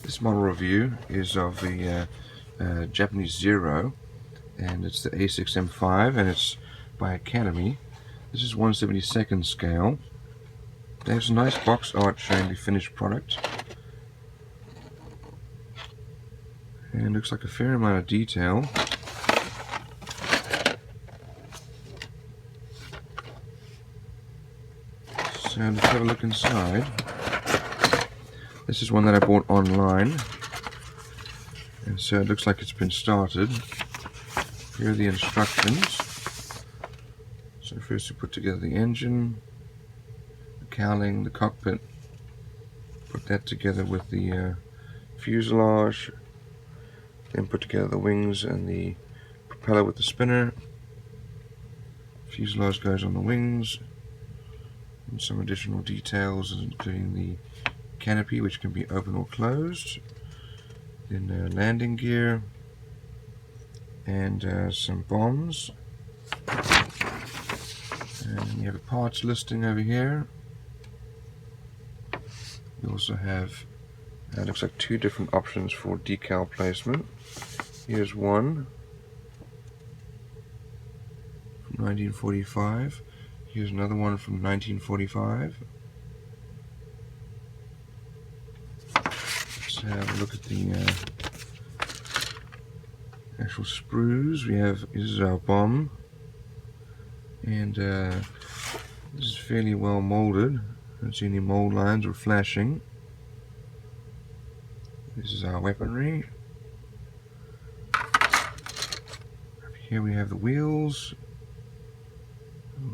This model review is of the Japanese Zero, and it's the A6M5, and it's by Academy. This is 1/72nd scale. There's a nice box art showing the finished product, and it looks like a fair amount of detail. So let's have a look inside. This is one that I bought online, and so it looks like it's been started. Here are the instructions. So first we put together the engine, the cowling, the cockpit, put that together with the fuselage, then put together the wings and the propeller with the spinner. Fuselage goes on the wings, and some additional details including the canopy, which can be open or closed, then landing gear, and some bombs. And you have a parts listing over here. You also have looks like two different options for decal placement. Here's one from 1945. Here's another one from 1945. Let's have a look at the actual sprues. This is our bomb, and this is fairly well molded. I don't see any mold lines or flashing. This is our weaponry. Over here we have the wheels,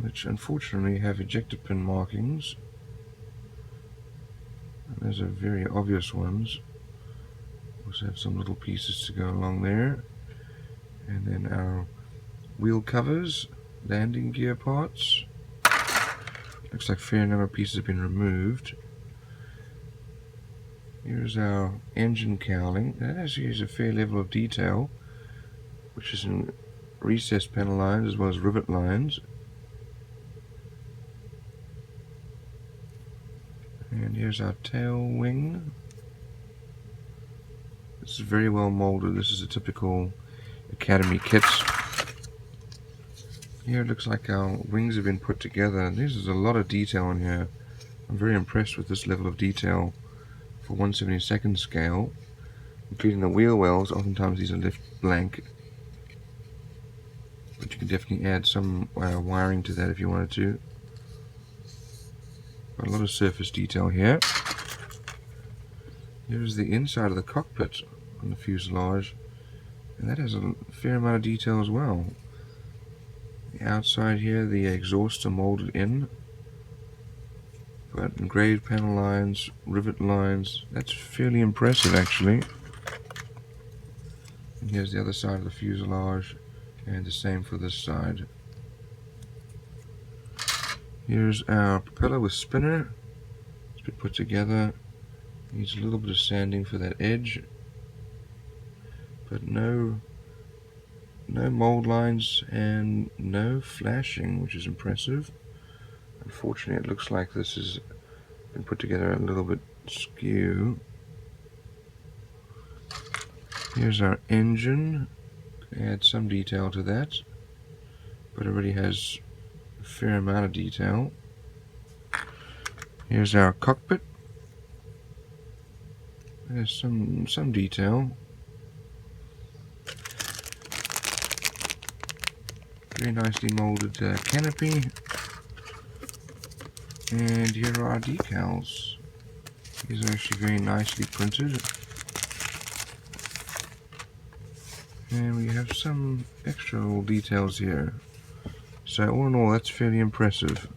which unfortunately have ejector pin markings. And those are very obvious ones. Also have some little pieces to go along there. And then our wheel covers, landing gear parts. Looks like a fair number of pieces have been removed. Here's our engine cowling. That actually has a fair level of detail, which is in recessed panel lines as well as rivet lines. And here's our tail wing. This is very well molded. This is a typical Academy kits. Here it looks like our wings have been put together. There's a lot of detail in here. I'm very impressed with this level of detail for 1/72nd scale, including the wheel wells. Oftentimes these are left blank, but you can definitely add some wiring to that if you wanted to. Got a lot of surface detail here. Here's the inside of the cockpit on the fuselage, and that has a fair amount of detail as well. The outside here, the exhausts are molded in, but engraved panel lines, rivet lines. That's fairly impressive actually. And here's the other side of the fuselage, and the same for this side. Here's our propeller with spinner. It's been put together. Needs a little bit of sanding for that edge, but no mold lines and no flashing, which is impressive. Unfortunately, it looks like this has been put together a little bit skew. Here's our engine. Add some detail to that, but it already has a fair amount of detail. Here's our cockpit. There's some detail. Very nicely molded canopy. And here are our decals. These are actually very nicely printed. And we have some extra little details here. So all in all, that's fairly impressive.